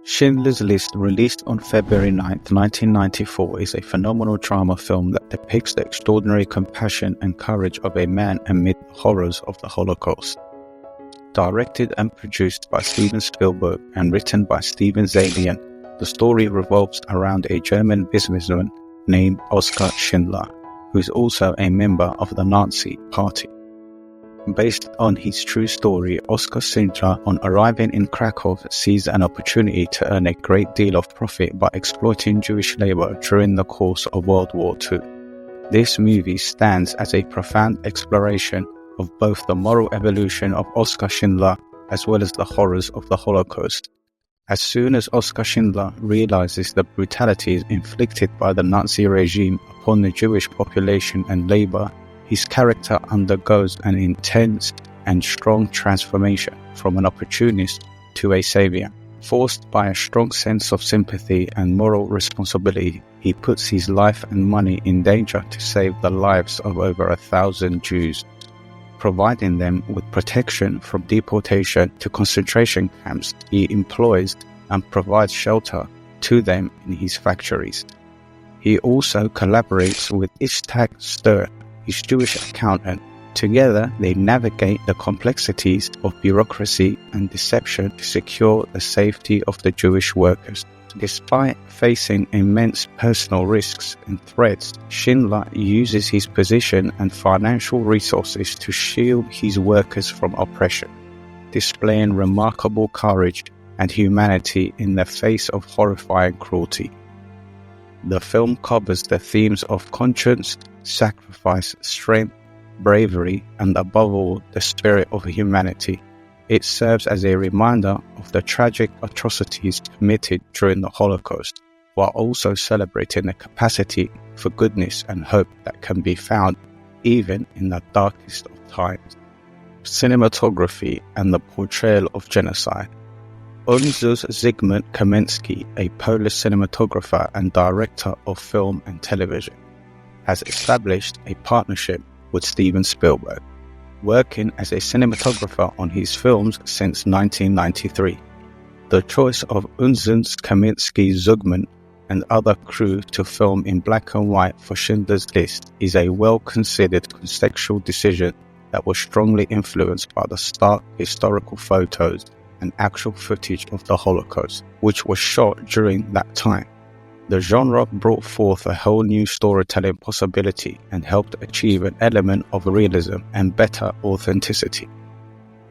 Schindler's List, released on February 9, 1994, is a phenomenal drama film that depicts the extraordinary compassion and courage of a man amid the horrors of the Holocaust. Directed and produced by Steven Spielberg and written by Steven Zaillian, the story revolves around a German businessman named Oskar Schindler, who is also a member of the Nazi Party. Based on his true story, Oskar Schindler, on arriving in Krakow, sees an opportunity to earn a great deal of profit by exploiting Jewish labor during the course of World War II. This movie stands as a profound exploration of both the moral evolution of Oskar Schindler as well as the horrors of the Holocaust. As soon as Oskar Schindler realizes the brutalities inflicted by the Nazi regime upon the Jewish population and labor, his character undergoes an intense and strong transformation from an opportunist to a savior. Forced by a strong sense of sympathy and moral responsibility, he puts his life and money in danger to save the lives of over 1,000 Jews, providing them with protection from deportation to concentration camps. He employs and provides shelter to them in his factories. He also collaborates with Itzhak Stur, his Jewish accountant. Together, they navigate the complexities of bureaucracy and deception to secure the safety of the Jewish workers. Despite facing immense personal risks and threats, Schindler uses his position and financial resources to shield his workers from oppression, displaying remarkable courage and humanity in the face of horrifying cruelty. The film covers the themes of conscience, sacrifice, strength, bravery, and above all, the spirit of humanity. It serves as a reminder of the tragic atrocities committed during the Holocaust, while also celebrating the capacity for goodness and hope that can be found even in the darkest of times. Cinematography and the portrayal of genocide. Ojciec Zygmunt Kamiński, a Polish cinematographer and director of film and television, has established a partnership with Steven Spielberg, working as a cinematographer on his films since 1993. The choice of Ojciec Kamiński, Zygmunt, and other crew to film in black and white for Schindler's List is a well-considered contextual decision that was strongly influenced by the stark historical photos and actual footage of the Holocaust, which was shot during that time. The genre brought forth a whole new storytelling possibility and helped achieve an element of realism and better authenticity.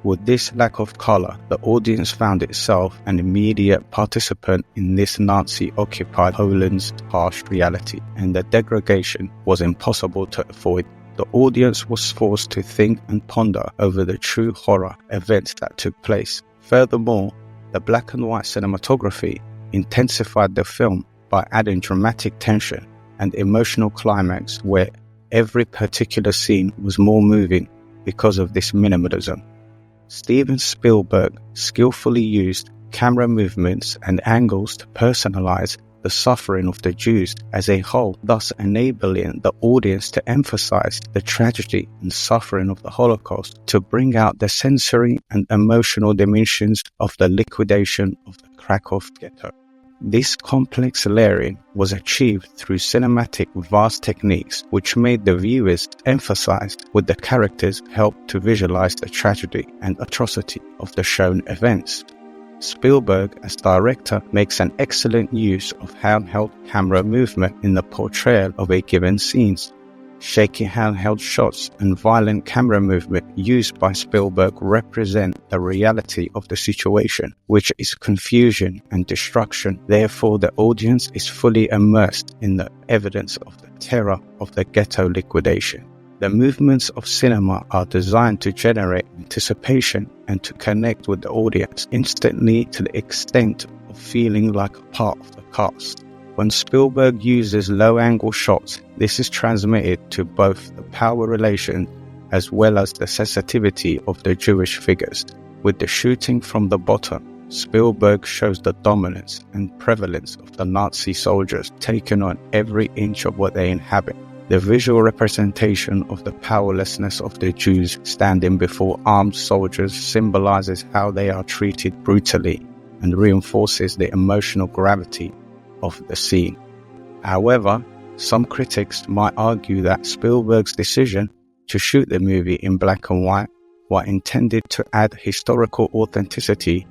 With this lack of color, the audience found itself an immediate participant in this Nazi-occupied Poland's harsh reality, and the degradation was impossible to avoid. The audience was forced to think and ponder over the true horror events that took place. Furthermore, the black and white cinematography intensified the film by adding dramatic tension and emotional climax where every particular scene was more moving because of this minimalism. Steven Spielberg skillfully used camera movements and angles to personalize the suffering of the Jews as a whole, thus enabling the audience to emphasize the tragedy and suffering of the Holocaust to bring out the sensory and emotional dimensions of the liquidation of the Krakow ghetto. This complex layering was achieved through cinematic vast techniques which made the viewers emphasize what the characters helped to visualize the tragedy and atrocity of the shown events. Spielberg, as director, makes an excellent use of handheld camera movement in the portrayal of a given scene. Shaky handheld shots and violent camera movement used by Spielberg represent the reality of the situation, which is confusion and destruction. Therefore, the audience is fully immersed in the evidence of the terror of the ghetto liquidation. The movements of cinema are designed to generate anticipation and to connect with the audience instantly to the extent of feeling like a part of the cast. When Spielberg uses low-angle shots, this is transmitted to both the power relation as well as the sensitivity of the Jewish figures. With the shooting from the bottom, Spielberg shows the dominance and prevalence of the Nazi soldiers taking on every inch of what they inhabit. The visual representation of the powerlessness of the Jews standing before armed soldiers symbolizes how they are treated brutally and reinforces the emotional gravity of the scene. However, some critics might argue that Spielberg's decision to shoot the movie in black and white, while intended to add historical authenticity,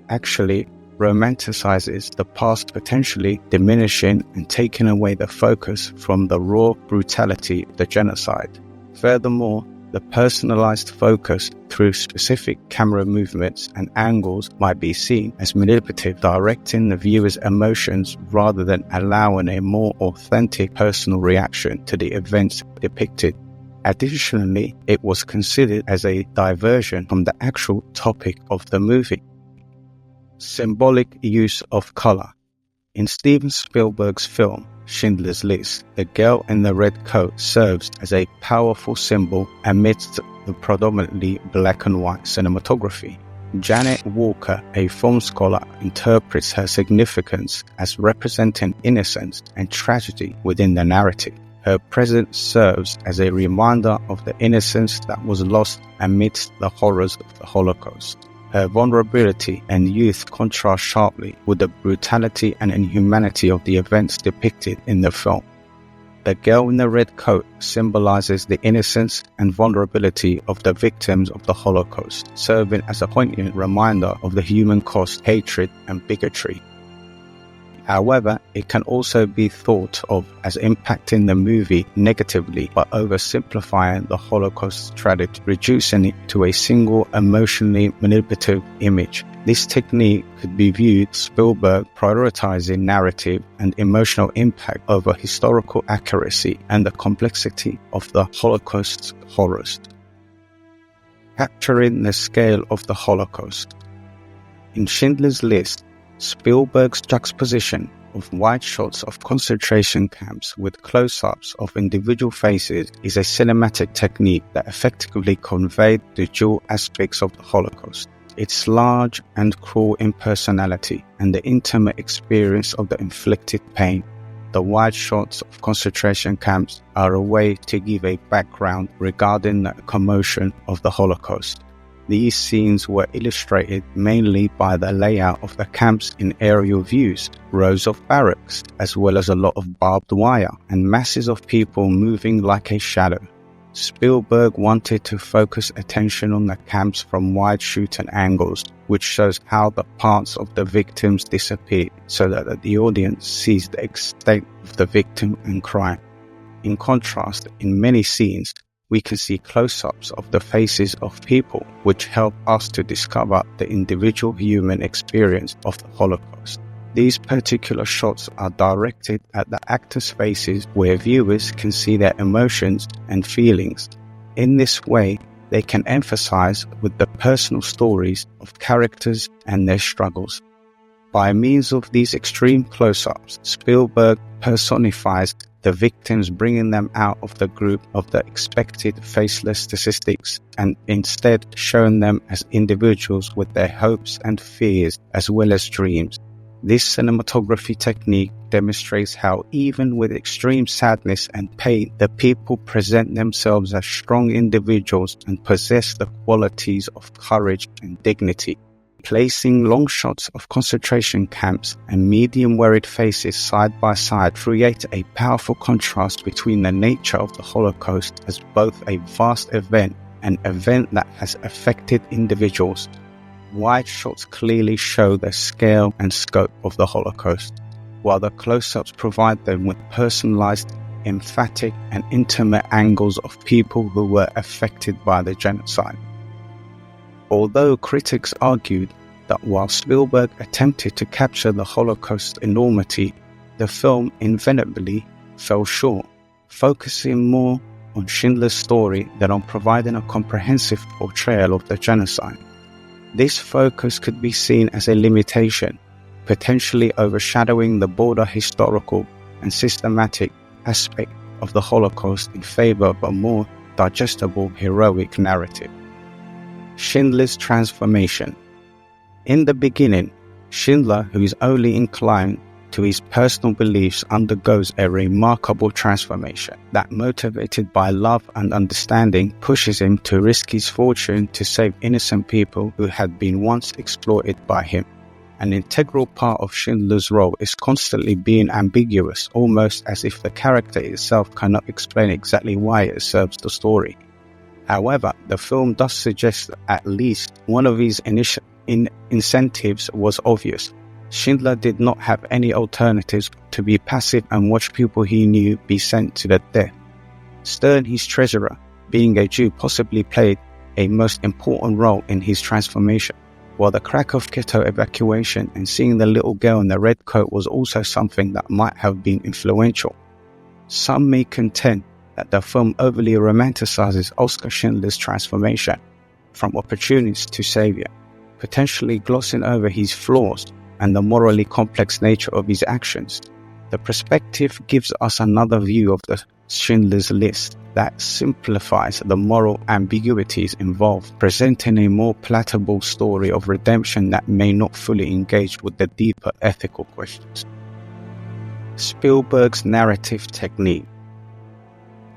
actually romanticizes the past, potentially diminishing and taking away the focus from the raw brutality of the genocide. Furthermore, the personalized focus through specific camera movements and angles might be seen as manipulative, directing the viewer's emotions rather than allowing a more authentic personal reaction to the events depicted. Additionally, it was considered as a diversion from the actual topic of the movie. Symbolic use of color. In Steven Spielberg's film Schindler's List, the girl in the red coat serves as a powerful symbol amidst the predominantly black and white cinematography. Janet Walker, a film scholar, interprets her significance as representing innocence and tragedy within the narrative. Her presence serves as a reminder of the innocence that was lost amidst the horrors of the Holocaust. Her vulnerability and youth contrast sharply with the brutality and inhumanity of the events depicted in the film. The girl in the red coat symbolizes the innocence and vulnerability of the victims of the Holocaust, serving as a poignant reminder of the human cost, hatred, and bigotry. However, it can also be thought of as impacting the movie negatively by oversimplifying the Holocaust tragedy, reducing it to a single emotionally manipulative image. This technique could be viewed as Spielberg prioritizing narrative and emotional impact over historical accuracy and the complexity of the Holocaust's horrors. Capturing the scale of the Holocaust. In Schindler's List, Spielberg's juxtaposition of wide shots of concentration camps with close-ups of individual faces is a cinematic technique that effectively conveyed the dual aspects of the Holocaust, its large and cruel impersonality, and the intimate experience of the inflicted pain. The wide shots of concentration camps are a way to give a background regarding the commotion of the Holocaust. These scenes were illustrated mainly by the layout of the camps in aerial views, rows of barracks, as well as a lot of barbed wire and masses of people moving like a shadow. Spielberg wanted to focus attention on the camps from wide shooting angles, which shows how the parts of the victims disappeared, so that the audience sees the extent of the victim and crime. In contrast, in many scenes, we can see close-ups of the faces of people, which help us to discover the individual human experience of the Holocaust. These particular shots are directed at the actors' faces, where viewers can see their emotions and feelings. In this way, they can emphasize with the personal stories of characters and their struggles. By means of these extreme close-ups, Spielberg personifies the victims, bringing them out of the group of the expected faceless statistics and instead showing them as individuals with their hopes and fears as well as dreams. This cinematography technique demonstrates how even with extreme sadness and pain, the people present themselves as strong individuals and possess the qualities of courage and dignity. Placing long shots of concentration camps and medium worried faces side by side create a powerful contrast between the nature of the Holocaust as both a vast event and an event that has affected individuals. Wide shots clearly show the scale and scope of the Holocaust, while the close-ups provide them with personalized, emphatic, and intimate angles of people who were affected by the genocide. Although critics argued that while Spielberg attempted to capture the Holocaust's enormity, the film inevitably fell short, focusing more on Schindler's story than on providing a comprehensive portrayal of the genocide. This focus could be seen as a limitation, potentially overshadowing the broader historical and systematic aspect of the Holocaust in favor of a more digestible heroic narrative. Schindler's transformation. In the beginning, Schindler, who is only inclined to his personal beliefs, undergoes a remarkable transformation that, motivated by love and understanding, pushes him to risk his fortune to save innocent people who had been once exploited by him. An integral part of Schindler's role is constantly being ambiguous, almost as if the character itself cannot explain exactly why it serves the story. However, the film does suggest that at least one of his initial incentives was obvious. Schindler did not have any alternatives to be passive and watch people he knew be sent to their death. Stern, his treasurer, being a Jew, possibly played a most important role in his transformation, while the Krakow ghetto evacuation and seeing the little girl in the red coat was also something that might have been influential. Some may contend that the film overly romanticizes Oskar Schindler's transformation from opportunist to savior, potentially glossing over his flaws and the morally complex nature of his actions. The perspective gives us another view of the Schindler's List that simplifies the moral ambiguities involved, presenting a more palatable story of redemption that may not fully engage with the deeper ethical questions. Spielberg's narrative technique.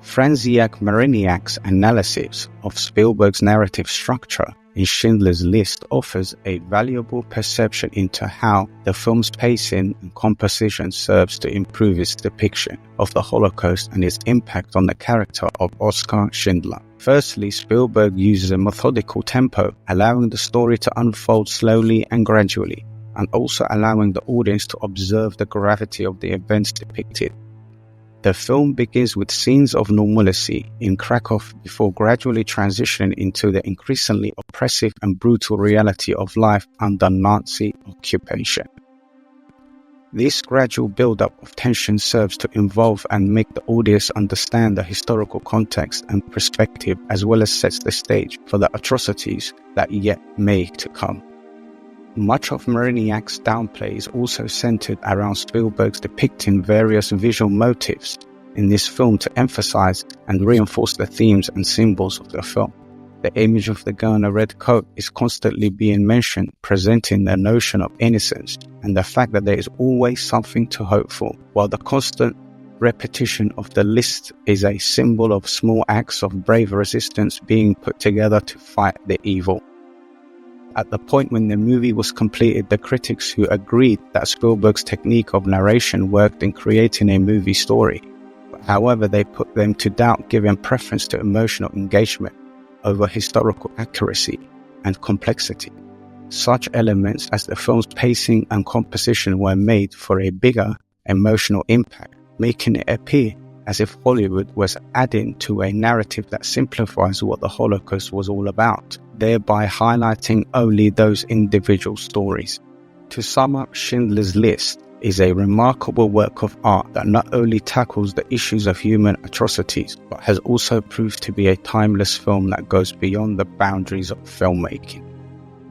Franciszek Mariniak's analysis of Spielberg's narrative structure in Schindler's List offers a valuable perception into how the film's pacing and composition serves to improve its depiction of the Holocaust and its impact on the character of Oskar Schindler. Firstly, Spielberg uses a methodical tempo, allowing the story to unfold slowly and gradually, and also allowing the audience to observe the gravity of the events depicted. The film begins with scenes of normalcy in Krakow before gradually transitioning into the increasingly oppressive and brutal reality of life under Nazi occupation. This gradual build-up of tension serves to involve and make the audience understand the historical context and perspective, as well as sets the stage for the atrocities that yet may to come. Much of Mariniak's downplay is also centered around Spielberg's depicting various visual motifs in this film to emphasize and reinforce the themes and symbols of the film. The image of the girl in a red coat is constantly being mentioned, presenting the notion of innocence and the fact that there is always something to hope for, while the constant repetition of the list is a symbol of small acts of brave resistance being put together to fight the evil. At the point when the movie was completed, the critics who agreed that Spielberg's technique of narration worked in creating a movie story. However, they put them to doubt, giving preference to emotional engagement over historical accuracy and complexity. Such elements as the film's pacing and composition were made for a bigger emotional impact, making it appear as if Hollywood was adding to a narrative that simplifies what the Holocaust was all about, thereby highlighting only those individual stories. To sum up, Schindler's List is a remarkable work of art that not only tackles the issues of human atrocities, but has also proved to be a timeless film that goes beyond the boundaries of filmmaking.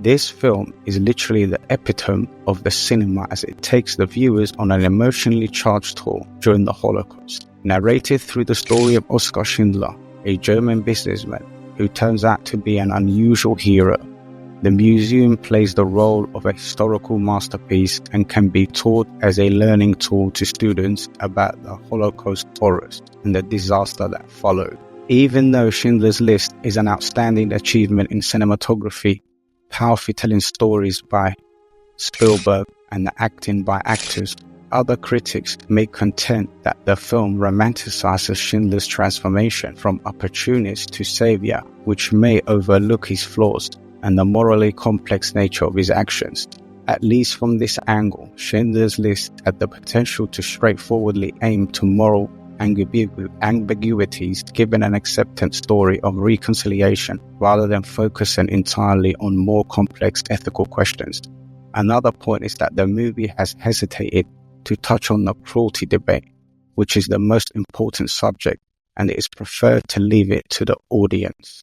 This film is literally the epitome of the cinema, as it takes the viewers on an emotionally charged tour during the Holocaust, narrated through the story of Oskar Schindler, a German businessman who turns out to be an unusual hero. The museum plays the role of a historical masterpiece and can be taught as a learning tool to students about the Holocaust horrors and the disaster that followed. Even though Schindler's List is an outstanding achievement in cinematography, powerfully telling stories by Spielberg and the acting by actors, other critics may contend that the film romanticizes Schindler's transformation from opportunist to savior, which may overlook his flaws and the morally complex nature of his actions. At least from this angle, Schindler's List had the potential to straightforwardly aim to moral ambiguities, given an acceptance story of reconciliation rather than focusing entirely on more complex ethical questions. Another point is that the movie has hesitated to touch on the cruelty debate, which is the most important subject, and it is preferred to leave it to the audience.